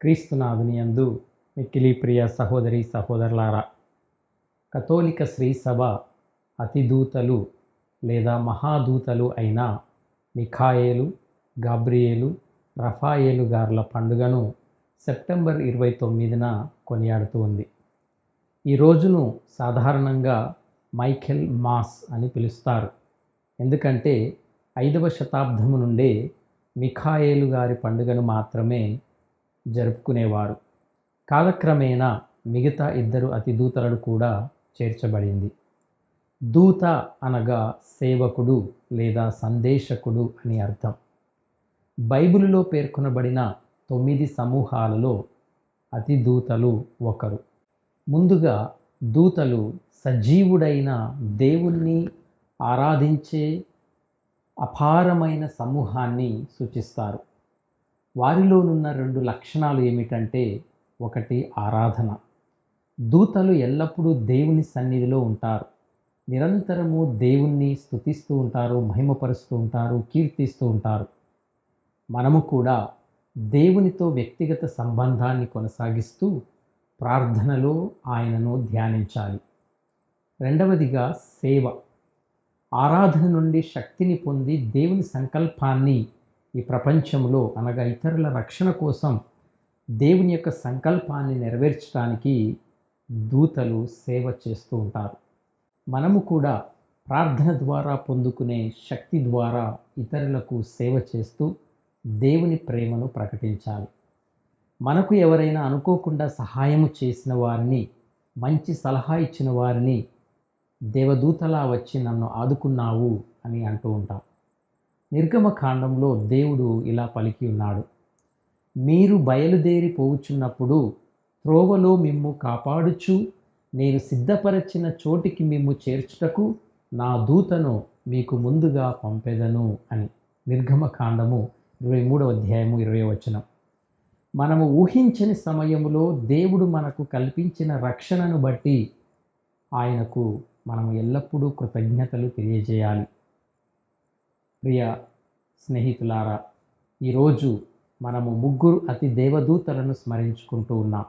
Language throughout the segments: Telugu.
క్రీస్తునాథుని యందు మిక్కిలి ప్రియ సహోదరి సహోదరులారా, కథోలిక శ్రీ సభ అతిదూతలు లేదా మహాదూతలు అయిన మిఖాయేలు, గాబ్రియేలు, రఫాయేలు గార్ల పండుగను సెప్టెంబర్ 29న కొనియాడుతూ ఉంది. ఈ రోజును సాధారణంగా మైఖేల్ మాస్ అని పిలుస్తారు. ఎందుకంటే 5వ శతాబ్దము నుండే మిఖాయేలు గారి పండుగను మాత్రమే జరుపుకునేవారు. కాలక్రమేణా మిగతా 2 అతిదూతలను కూడా చేర్చబడింది. దూత అనగా సేవకుడు లేదా సందేశకుడు అని అర్థం. బైబిలులో పేర్కొనబడిన 9 సమూహాలలో అతిదూతలు ఒకరు. ముందుగా దూతలు సజీవుడైన దేవుణ్ణి ఆరాధించే అపారమైన సమూహాన్ని సూచిస్తారు. వారిలోనున్న 2 లక్షణాలు ఏమిటంటే, ఒకటి ఆరాధన. దూతలు ఎల్లప్పుడూ దేవుని సన్నిధిలో ఉంటారు. నిరంతరము దేవుణ్ణి స్తుతిస్తూ ఉంటారు, మహిమపరుస్తూ ఉంటారు, కీర్తిస్తూ ఉంటారు. మనము కూడా దేవునితో వ్యక్తిగత సంబంధాన్ని కొనసాగిస్తూ ప్రార్థనలో ఆయనను ధ్యానించాలి. రెండవదిగా సేవ. ఆరాధన నుండి శక్తిని పొంది దేవుని సంకల్పాన్ని ఈ ప్రపంచంలో అనగా ఇతరుల రక్షణ కోసం దేవుని యొక్క సంకల్పాన్ని నెరవేర్చడానికి దూతలు సేవ చేస్తూ ఉంటారు. మనము కూడా ప్రార్థన ద్వారా పొందుకునే శక్తి ద్వారా ఇతరులకు సేవ చేస్తూ దేవుని ప్రేమను ప్రకటించాలి. మనకు ఎవరైనా అనుకోకుండా సహాయము చేసిన వారిని, మంచి సలహా ఇచ్చిన వారిని దేవదూతలా వచ్చి నన్ను ఆదుకున్నావు అని అంటూ ఉంటాం. నిర్గమకాండంలో దేవుడు ఇలా పలికి ఉన్నాడు: మీరు బయలుదేరి పోవుచున్నప్పుడు త్రోవలో మిమ్ము కాపాడుచు నేను సిద్ధపరచిన చోటికి మిమ్ము చేర్చుటకు నా దూతను మీకు ముందుగా పంపెదను అని. నిర్గమకాండము 23వ అధ్యాయము 20వ వచనం. మనము ఊహించని సమయంలో దేవుడు మనకు కల్పించిన రక్షణను బట్టి ఆయనకు మనము ఎల్లప్పుడూ కృతజ్ఞతలు తెలియజేయాలి. ప్రియ స్నేహితులారా, ఈరోజు మనము 3 అతి దేవదూతలను స్మరించుకుంటూ ఉన్నాం.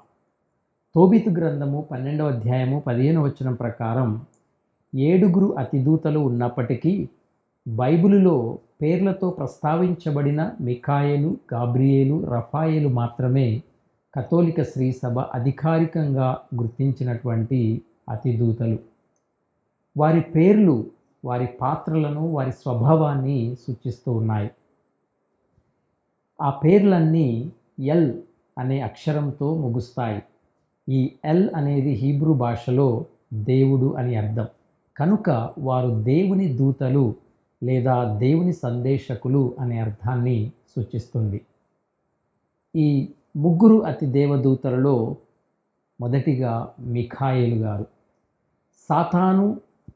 తోబితు గ్రంథము 12వ అధ్యాయము 15వ వచనం ప్రకారం 7 అతిదూతలు ఉన్నప్పటికీ బైబిలులో పేర్లతో ప్రస్తావించబడిన మిఖాయేలు, గాబ్రియేలు, రఫాయేలు మాత్రమే కథోలిక శ్రీ సభ అధికారికంగా గుర్తించినటువంటి అతిదూతలు. వారి పేర్లు వారి పాత్రలను, వారి స్వభావాన్ని సూచిస్తూ ఉన్నాయి. ఆ పేర్లన్నీ ఎల్ అనే అక్షరంతో ముగుస్తాయి. ఈ ఎల్ అనేది హీబ్రూ భాషలో దేవుడు అని అర్థం. కనుక వారు దేవుని దూతలు లేదా దేవుని సందేశకులు అనే అర్థాన్ని సూచిస్తుంది. ఈ 3 అతి దేవదూతలలో మొదటిగా మిఖాయేలు గారు. సాతాను,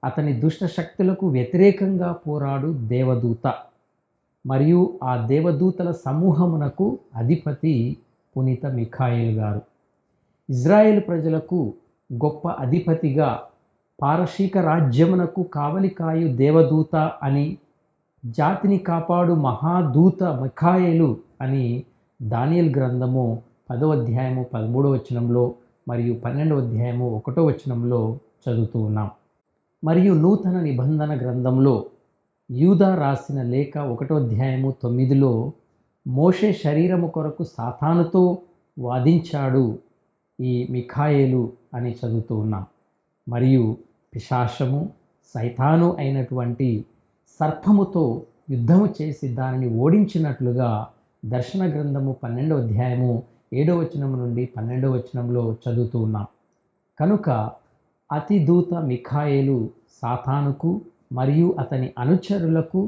అతని దుష్ట శక్తులకు వ్యతిరేకంగా పోరాడు దేవదూత మరియు ఆ దేవదూతల సమూహమునకు అధిపతి పునీత మిఖాయేలు గారు. ఇజ్రాయేల్ ప్రజలకు గొప్ప అధిపతిగా, పారశీక రాజ్యమునకు కావలికాయు దేవదూత అని, జాతిని కాపాడు మహాదూత మిఖాయేలు అని దానియేలు గ్రంథము 10వ అధ్యాయము 13వ వచనంలో మరియు 12వ అధ్యాయము 1వ వచనంలో చదువుతూ ఉన్నాం. మరియు నూతన నిబంధన గ్రంథంలో యూదా రాసిన లేఖ 1వ అధ్యాయము 9లో మోషే శరీరము కొరకు సాతానుతో వాదించాడు ఈ మిఖాయేలు అని చదువుతూ ఉన్నాం. మరియు పిశాచము, సైతాను అయినటువంటి సర్పముతో యుద్ధము చేసి దానిని ఓడించినట్లుగా దర్శన గ్రంథము 12వ అధ్యాయము 7వ వచనం నుండి 12వ వచనంలో చదువుతూ ఉన్నాం. కనుక అతిదూత మిఖాయేలు సాతానుకు మరియు అతని అనుచరులకు,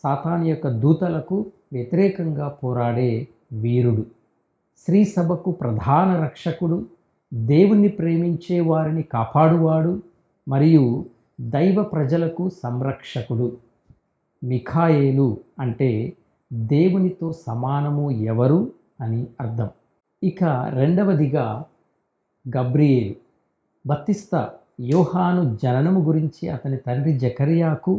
సాతాను యొక్క దూతలకు వ్యతిరేకంగా పోరాడే వీరుడు, శ్రీ సభకు ప్రధాన రక్షకుడు, దేవుణ్ణి ప్రేమించే వారిని కాపాడువాడు మరియు దైవ ప్రజలకు సంరక్షకుడు. మిఖాయేలు అంటే దేవునితో సమానము ఎవరు అని అర్థం. ఇక రెండవదిగా గబ్రియేలు. బప్తిస్తా యోహాను జననము గురించి అతని తండ్రి జకర్యాకు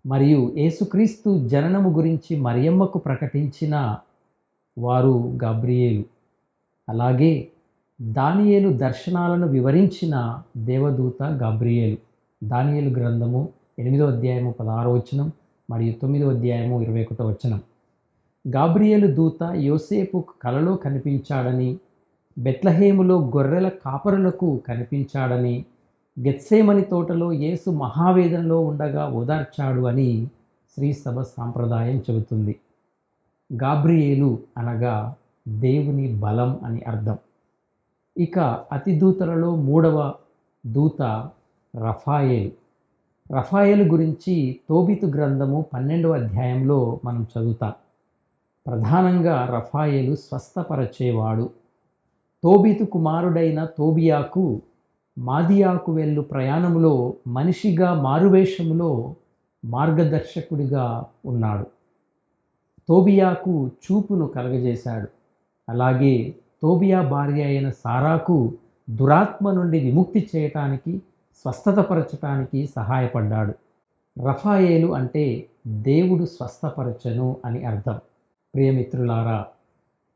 మరియు యేసుక్రీస్తు జననము గురించి మరియమ్మకు ప్రకటించిన వారు గాబ్రియేలు. అలాగే దానియేలు దర్శనాలను వివరించిన దేవదూత గబ్రియేలు. దానియేలు గ్రంథము 8వ అధ్యాయము 16వ వచనం మరియు 9వ అధ్యాయము 21వ వచనం. గాబ్రియేలు దూత యోసేపుకు కలలో కనిపించాడని, బెత్లెహేములో గొర్రెల కాపరులకు కనిపించాడని, గెత్సేమని తోటలో యేసు మహావేదనలో ఉండగా ఓదార్చాడు అని శ్రీసభ సాంప్రదాయం చెబుతుంది. గాబ్రియేలు అనగా దేవుని బలం అని అర్థం. ఇక అతిదూతలలో 3వ దూత రఫాయేలు. రఫాయేలు గురించి తోబితు గ్రంథము 12వ అధ్యాయంలో మనం చదువుతాం. ప్రధానంగా రఫాయేలు స్వస్థపరచేవాడు. తోబితు కుమారుడైన తోబియాకు మాదియాకు వెళ్ళు ప్రయాణంలో మనిషిగా మారువేషములో మార్గదర్శకుడిగా ఉన్నాడు. తోబియాకు చూపును కలగజేశాడు. అలాగే తోబియా భార్య అయిన సారాకు దురాత్మ నుండి విముక్తి చేయటానికి, స్వస్థతపరచటానికి సహాయపడ్డాడు. రఫాయేలు అంటే దేవుడు స్వస్థపరచను అని అర్థం. ప్రియమిత్రులారా,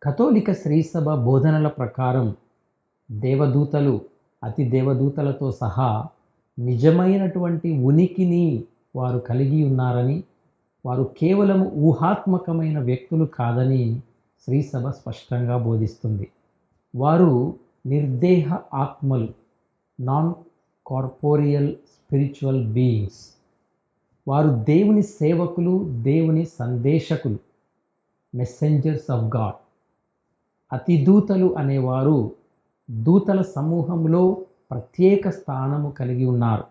కథోలిక శ్రీసభ బోధనల ప్రకారం దేవదూతలు, అతి దేవదూతలతో సహా నిజమైనటువంటి ఉనికిని వారు కలిగి ఉన్నారని, వారు కేవలం ఊహాత్మకమైన వ్యక్తులు కాదని శ్రీసభ స్పష్టంగా బోధిస్తుంది. వారు నిర్దేహ ఆత్మలు, నాన్ కార్పోరియల్ స్పిరిచువల్ బీయింగ్స్. వారు దేవుని సేవకులు, దేవుని సందేశకులు, మెసెంజర్స్ ఆఫ్ గాడ్. అతిదూతలు అనేవారు దూతల సమూహంలో ప్రత్యేక స్థానము కలిగి ఉన్నారు.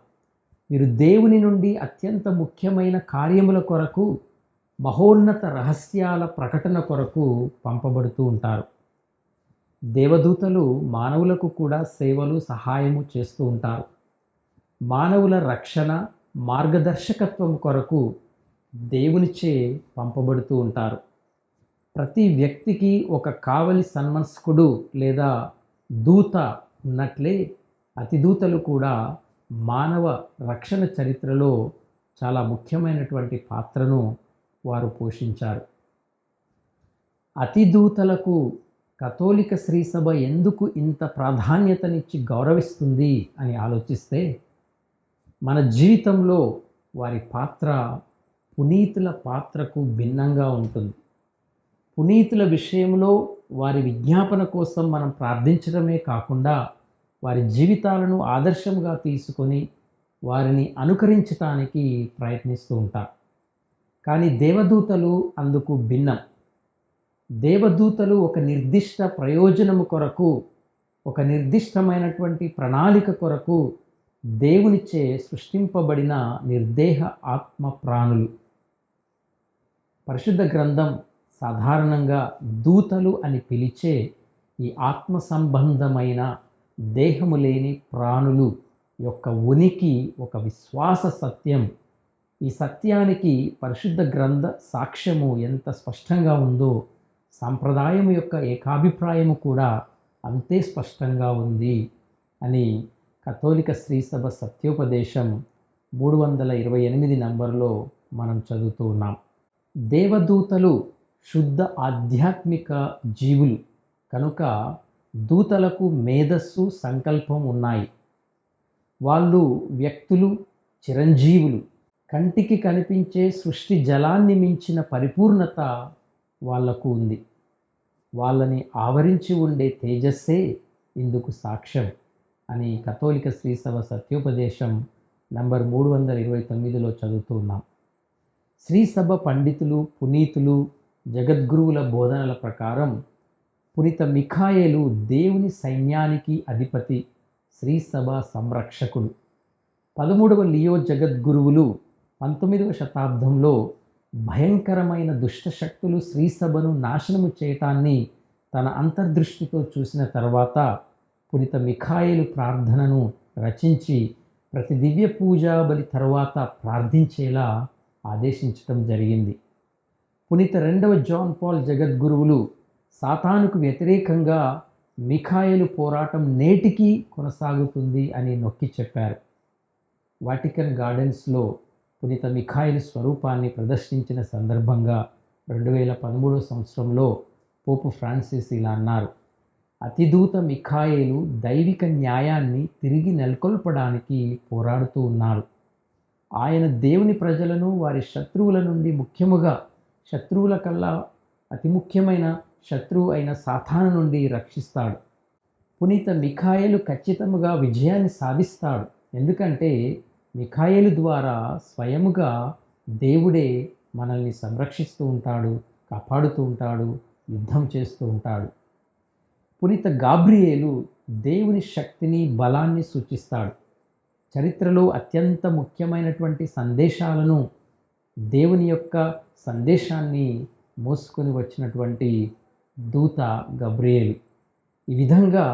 వీరు దేవుని నుండి అత్యంత ముఖ్యమైన కార్యముల కొరకు, మహోన్నత రహస్యాల ప్రకటన కొరకు పంపబడుతూ ఉంటారు. దేవదూతలు మానవులకు కూడా సేవలు, సహాయము చేస్తూ ఉంటారు. మానవుల రక్షణ, మార్గదర్శకత్వం కొరకు దేవునిచే పంపబడుతూ ఉంటారు. ప్రతి వ్యక్తికి ఒక కావలి సన్మనస్కుడు లేదా దూత ఉన్నట్లే అతిదూతలు కూడా మానవ రక్షణ చరిత్రలో చాలా ముఖ్యమైనటువంటి పాత్రను వారు పోషించారు. అతిదూతలకు కథోలిక శ్రీసభ ఎందుకు ఇంత ప్రాధాన్యతనిచ్చి గౌరవిస్తుంది అని ఆలోచిస్తే, మన జీవితంలో వారి పాత్ర పునీతుల పాత్రకు భిన్నంగా ఉంటుంది. పునీతుల విషయంలో వారి విజ్ఞాపన కోసం మనం ప్రార్థించడమే కాకుండా, వారి జీవితాలను ఆదర్శంగా తీసుకొని వారిని అనుకరించటానికి ప్రయత్నిస్తూ ఉంటారు. కానీ దేవదూతలు అందుకు భిన్నం. దేవదూతలు ఒక నిర్దిష్ట ప్రయోజనము కొరకు, ఒక నిర్దిష్టమైనటువంటి ప్రణాళిక కొరకు దేవునిచే సృష్టింపబడిన నిర్దేహ ఆత్మ ప్రాణులు. పరిశుద్ధ గ్రంథం సాధారణంగా దూతలు అని పిలిచే ఈ ఆత్మ సంబంధమైన దేహము లేని ప్రాణులు యొక్క ఉనికి ఒక విశ్వాస సత్యం. ఈ సత్యానికి పరిశుద్ధ గ్రంథ సాక్ష్యము ఎంత స్పష్టంగా ఉందో, సాంప్రదాయం యొక్క ఏకాభిప్రాయము కూడా అంతే స్పష్టంగా ఉంది అని కథోలిక శ్రీసభ సత్యోపదేశం 328 నంబర్లో మనం చదువుతూ ఉన్నాం. దేవదూతలు శుద్ధ ఆధ్యాత్మిక జీవులు కనుక దూతలకు మేధస్సు, సంకల్పం ఉన్నాయి. వాళ్ళు వ్యక్తులు, చిరంజీవులు. కంటికి కనిపించే సృష్టి జలాన్ని మించిన పరిపూర్ణత వాళ్లకు ఉంది. వాళ్ళని ఆవరించి ఉండే తేజస్సే ఇందుకు సాక్ష్యం అని కథోలిక శ్రీసభ సత్యోపదేశం నంబర్ 329లో చదువుతున్నాం. శ్రీసభ పండితులు, పునీతులు, జగద్గురువుల బోధనల ప్రకారం పునీత మిఖాయేలు దేవుని సైన్యానికి అధిపతి, శ్రీసభ సంరక్షకుడు. 13వ లియో జగద్గురువులు 19వ శతాబ్దంలో భయంకరమైన దుష్టశక్తులు శ్రీసభను నాశనము చేయటాన్ని తన అంతర్దృష్టితో చూసిన తర్వాత పునీత మిఖాయేలు ప్రార్థనను రచించి ప్రతి దివ్య పూజా బలి తర్వాత ప్రార్థించేలా ఆదేశించటం జరిగింది. పునీత 2వ జాన్ పాల్ జగద్గురువులు సాతానుకు వ్యతిరేకంగా మిఖాయేలు పోరాటం నేటికీ కొనసాగుతుంది అని నొక్కి చెప్పారు. వాటికన్ గార్డెన్స్లో పునీత మిఖాయేలు స్వరూపాన్ని ప్రదర్శించిన సందర్భంగా 2013 సంవత్సరంలో పోపు ఫ్రాన్సిస్ ఇలా అన్నారు: అతిదూత మిఖాయేలు దైవిక న్యాయాన్ని తిరిగి నెలకొల్పడానికి పోరాడుతూ ఉన్నాడు. ఆయన దేవుని ప్రజలను వారి శత్రువుల నుండి, ముఖ్యముగా శత్రువుల కల్లా అతి ముఖ్యమైన శత్రువు అయిన సాతాను నుండి రక్షిస్తాడు. పునీత మిఖాయేలు ఖచ్చితంగా విజయాన్ని సాధిస్తాడు. ఎందుకంటే మిఖాయేలు ద్వారా స్వయముగా దేవుడే మనల్ని సంరక్షిస్తూ ఉంటాడు, కాపాడుతూ ఉంటాడు, యుద్ధం చేస్తూ ఉంటాడు. పునీత గాబ్రియేలు దేవుని శక్తిని, బలాన్ని సూచిస్తాడు. చరిత్రలో అత్యంత ముఖ్యమైనటువంటి సందేశాలను, దేవుని యొక్క సందేశాన్ని మోసుకొని వచ్చినటువంటి దూత గబ్రియేలు. ఈ విధంగా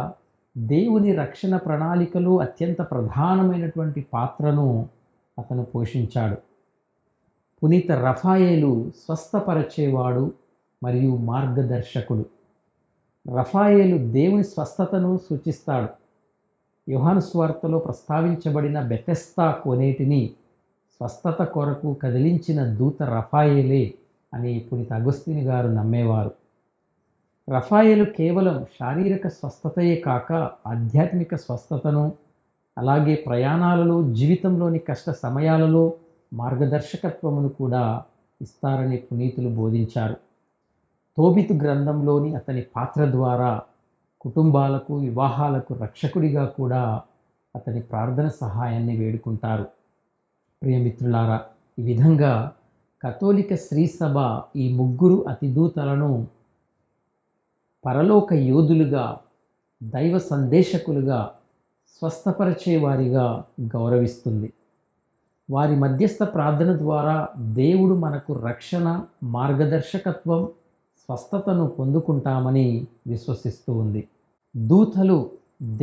దేవుని రక్షణ ప్రణాళికలో అత్యంత ప్రధానమైనటువంటి పాత్రను అతను పోషించాడు. పునీత రఫాయేలు స్వస్థపరచేవాడు మరియు మార్గదర్శకుడు. రఫాయేలు దేవుని స్వస్థతను సూచిస్తాడు. యోహాను సువార్తలో ప్రస్తావించబడిన బెతెస్దా కోనేటిని స్వస్థత కొరకు కదిలించిన దూత రఫాయేలే అని పునీత అగస్తిని గారు నమ్మేవారు. రఫాయేలు కేవలం శారీరక స్వస్థతయే కాక ఆధ్యాత్మిక స్వస్థతను, అలాగే ప్రయాణాలలో, జీవితంలోని కష్ట సమయాలలో మార్గదర్శకత్వమును కూడా ఇస్తారని పునీతులు బోధించారు. తోబితు గ్రంథంలోని అతని పాత్ర ద్వారా కుటుంబాలకు, వివాహాలకు రక్షకుడిగా కూడా అతని ప్రార్థన సహాయాన్ని వేడుకుంటారు. ప్రియమిత్రులారా, ఈ విధంగా కథోలిక శ్రీసభ ఈ ముగ్గురు అతిదూతలను పరలోక యోధులుగా, దైవ సందేశకులుగా, స్వస్థపరిచేవారిగా గౌరవిస్తుంది. వారి మధ్యస్థ ప్రార్థన ద్వారా దేవుడు మనకు రక్షణ, మార్గదర్శకత్వం, స్వస్థతను పొందుకుంటామని విశ్వసిస్తూ ఉంది. దూతలు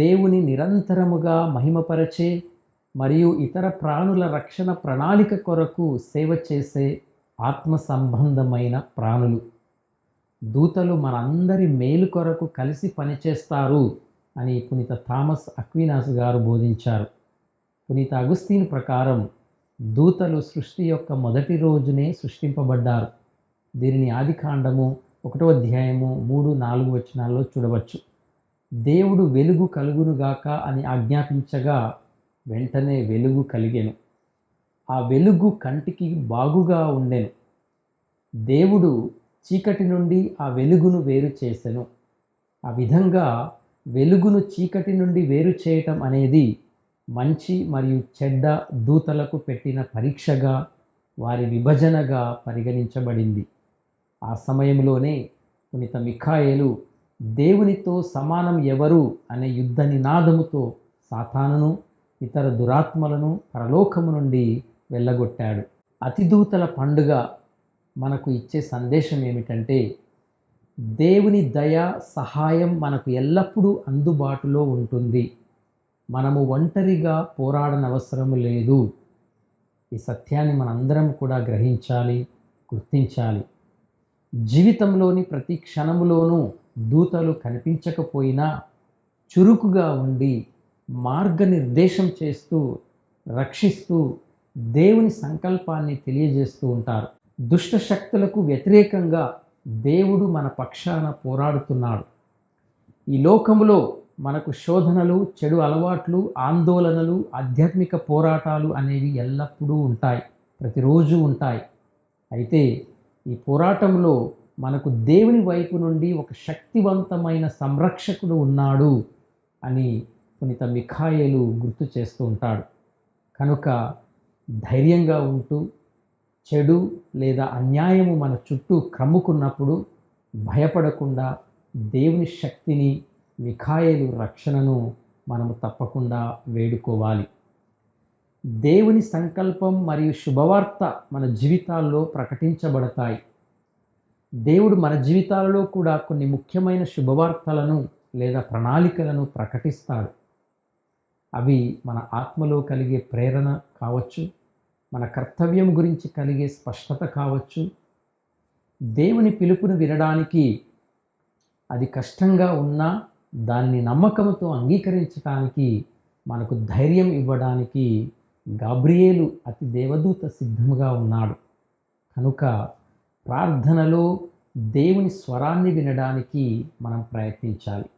దేవుని నిరంతరముగా మహిమపరచే మరియు ఇతర ప్రాణుల రక్షణ ప్రణాళిక కొరకు సేవ చేసే ఆత్మ సంబంధమైన ప్రాణులు. దూతలు మనందరి మేలు కొరకు కలిసి పనిచేస్తారు అని పునీత థామస్ అక్వినాస్ గారు బోధించారు. పునీత అగస్తిన్ ప్రకారం దూతలు సృష్టి యొక్క మొదటి రోజునే సృష్టింపబడ్డారు. దీనిని ఆదికాండము 1వ అధ్యాయము 3-4 వచనాల్లో చూడవచ్చు. దేవుడు వెలుగు కలుగునుగాక అని ఆజ్ఞాపించగా వెంటనే వెలుగు కలిగెను. ఆ వెలుగు కంటికి బాగుగా ఉండెను. దేవుడు చీకటి నుండి ఆ వెలుగును వేరు చేసెను. ఆ విధంగా వెలుగును చీకటి నుండి వేరు చేయటం అనేది మంచి మరియు చెడ్డ దూతలకు పెట్టిన పరీక్షగా, వారి విభజనగా పరిగణించబడింది. ఆ సమయంలోనే పునీత మిఖాయేలు దేవునితో సమానం ఎవరు అనే యుద్ధ నినాదముతో సాతానును, ఇతర దురాత్మలను పరలోకము నుండి వెళ్ళగొట్టాడు. అతిదూతల పండుగ మనకు ఇచ్చే సందేశం ఏమిటంటే, దేవుని దయ, సహాయం మనకు ఎల్లప్పుడూ అందుబాటులో ఉంటుంది. మనము ఒంటరిగా పోరాడనవసరం లేదు. ఈ సత్యాన్ని మనందరం కూడా గ్రహించాలి, గుర్తించాలి. జీవితంలోని ప్రతి క్షణములోనూ దూతలు కనిపించకపోయినా చురుకుగా ఉండి మార్గనిర్దేశం చేస్తూ, రక్షిస్తూ, దేవుని సంకల్పాన్ని తెలియజేస్తూ ఉంటారు. దుష్ట శక్తులకు వ్యతిరేకంగా దేవుడు మన పక్షాన పోరాడుతున్నాడు. ఈ లోకములో మనకు శోధనలు, చెడు అలవాట్లు, ఆందోళనలు, ఆధ్యాత్మిక పోరాటాలు అనేవి ఎల్లప్పుడూ ఉంటాయి, ప్రతిరోజు ఉంటాయి. అయితే ఈ పోరాటంలో మనకు దేవుని వైపు నుండి ఒక శక్తివంతమైన సంరక్షకుడు ఉన్నాడు అని పునీత మిఖాయేలు గుర్తు చేస్తూ ఉంటాడు. కనుక ధైర్యంగా ఉంటూ, చెడు లేదా అన్యాయము మన చుట్టూ క్రమ్ముకున్నప్పుడు భయపడకుండా దేవుని శక్తిని, మిఖాయేలు రక్షణను మనము తప్పకుండా వేడుకోవాలి. దేవుని సంకల్పం మరియు శుభవార్త మన జీవితాల్లో ప్రకటించబడతాయి. దేవుడు మన జీవితాలలో కూడా కొన్ని ముఖ్యమైన శుభవార్తలను లేదా ప్రణాళికలను ప్రకటిస్తాడు. అవి మన ఆత్మలో కలిగే ప్రేరణ కావచ్చు, మన కర్తవ్యం గురించి కలిగే స్పష్టత కావచ్చు. దేవుని పిలుపును వినడానికి అది కష్టంగా ఉన్నా దాన్ని నమ్మకంతో అంగీకరించడానికి, మనకు ధైర్యం ఇవ్వడానికి గాబ్రియేలు అతి దేవదూత సిద్ధంగా ఉన్నాడు. కనుక ప్రార్థనలో దేవుని స్వరాన్ని వినడానికి మనం ప్రయత్నించాలి.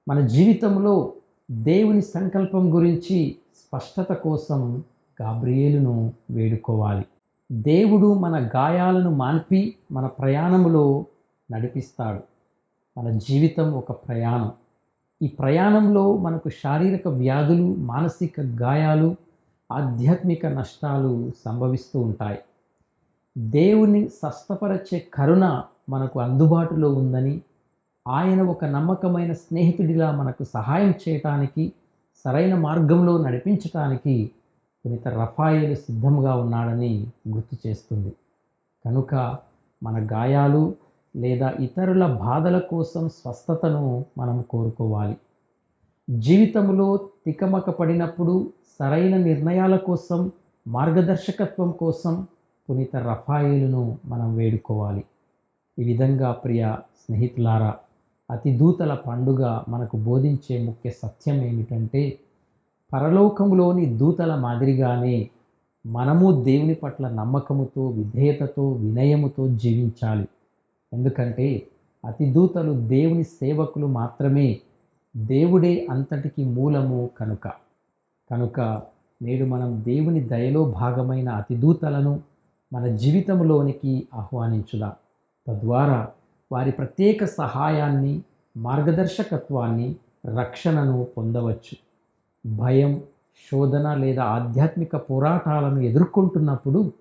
మన జీవితంలో దేవుని సంకల్పం గురించి స్పష్టత కోసం గాబ్రియేలును వేడుకోవాలి. దేవుడు మన గాయాలను మాన్పి మన ప్రయాణములో నడిపిస్తాడు. మన జీవితం ఒక ప్రయాణం. ఈ ప్రయాణంలో మనకు శారీరక వ్యాధులు, మానసిక గాయాలు, ఆధ్యాత్మిక నష్టాలు సంభవిస్తూ ఉంటాయి. దేవుని స్వస్థపరిచే కరుణ మనకు అందుబాటులో ఉందని, ఆయన ఒక నమ్మకమైన స్నేహితుడిలా మనకు సహాయం చేయటానికి, సరైన మార్గంలో నడిపించటానికి పునీత రఫాయేలు సిద్ధంగా ఉన్నాడని గుర్తు చేస్తుంది. కనుక మన గాయాలు లేదా ఇతరుల బాధల కోసం స్వస్థతను మనం కోరుకోవాలి. జీవితంలో తికమక పడినప్పుడు సరైన నిర్ణయాల కోసం, మార్గదర్శకత్వం కోసం పునీత రఫాయేలును మనం వేడుకోవాలి. ఈ విధంగా ప్రియ స్నేహితులారా, అతిదూతల పండుగ మనకు బోధించే ముఖ్య సత్యం ఏమిటంటే, పరలోకంలోని దూతల మాదిరిగానే మనము దేవుని పట్ల నమ్మకముతో, విధేయతతో, వినయముతో జీవించాలి. ఎందుకంటే అతిదూతలు దేవుని సేవకులు మాత్రమే, దేవుడే అంతటికి మూలము కనుక నేడు మనం దేవుని దయలో భాగమైన అతిదూతలను మన జీవితంలోనికి ఆహ్వానించుదాం. తద్వారా వారి ప్రత్యేక సహాయాన్ని, మార్గదర్శకత్వాన్ని, రక్షణను పొందవచ్చు. భయం, శోధన లేదా ఆధ్యాత్మిక పోరాటాలను ఎదుర్కొంటున్నప్పుడు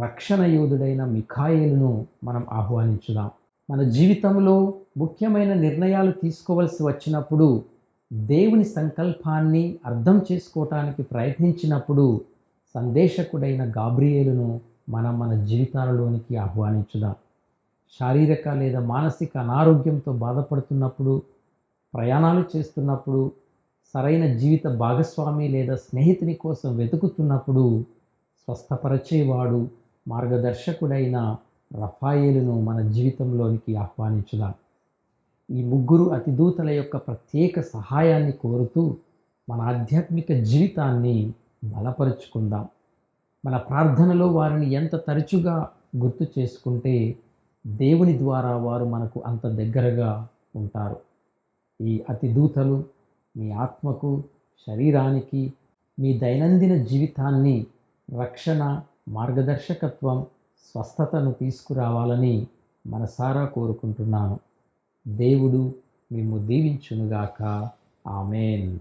రక్షణ యోధుడైన మిఖాయేలును మనం ఆహ్వానించుదాం. మన జీవితంలో ముఖ్యమైన నిర్ణయాలు తీసుకోవలసి వచ్చినప్పుడు, దేవుని సంకల్పాన్ని అర్థం చేసుకోవటానికి ప్రయత్నించినప్పుడు సందేశకుడైన గాబ్రియేలును మనం మన జీవితాలలోనికి ఆహ్వానించుదాం. శారీరక లేదా మానసిక అనారోగ్యంతో బాధపడుతున్నప్పుడు, ప్రయాణాలు చేస్తున్నప్పుడు, సరైన జీవిత భాగస్వామి లేదా స్నేహితుని కోసం వెతుకుతున్నప్పుడు స్వస్థపరచేవాడు, మార్గదర్శకుడైన రఫాయేలును మన జీవితంలోనికి ఆహ్వానించుదాం. ఈ ముగ్గురు అతిదూతల యొక్క ప్రత్యేక సహాయాన్ని కోరుతూ మన ఆధ్యాత్మిక జీవితాన్ని బలపరుచుకుందాం. మన ప్రార్థనలో వారిని ఎంత తరచుగా గుర్తు చేసుకుంటే దేవుని ద్వారా వారు మనకు అంత దగ్గరగా ఉంటారు. ఈ అతిదూతలు మీ ఆత్మకు, శరీరానికి, మీ దైనందిన జీవితాన్ని రక్షణ, మార్గదర్శకత్వం, స్వస్థతను తీసుకురావాలని మనసారా కోరుకుంటున్నాను. దేవుడు మిమ్ము దీవించునుగాక. ఆమేన్.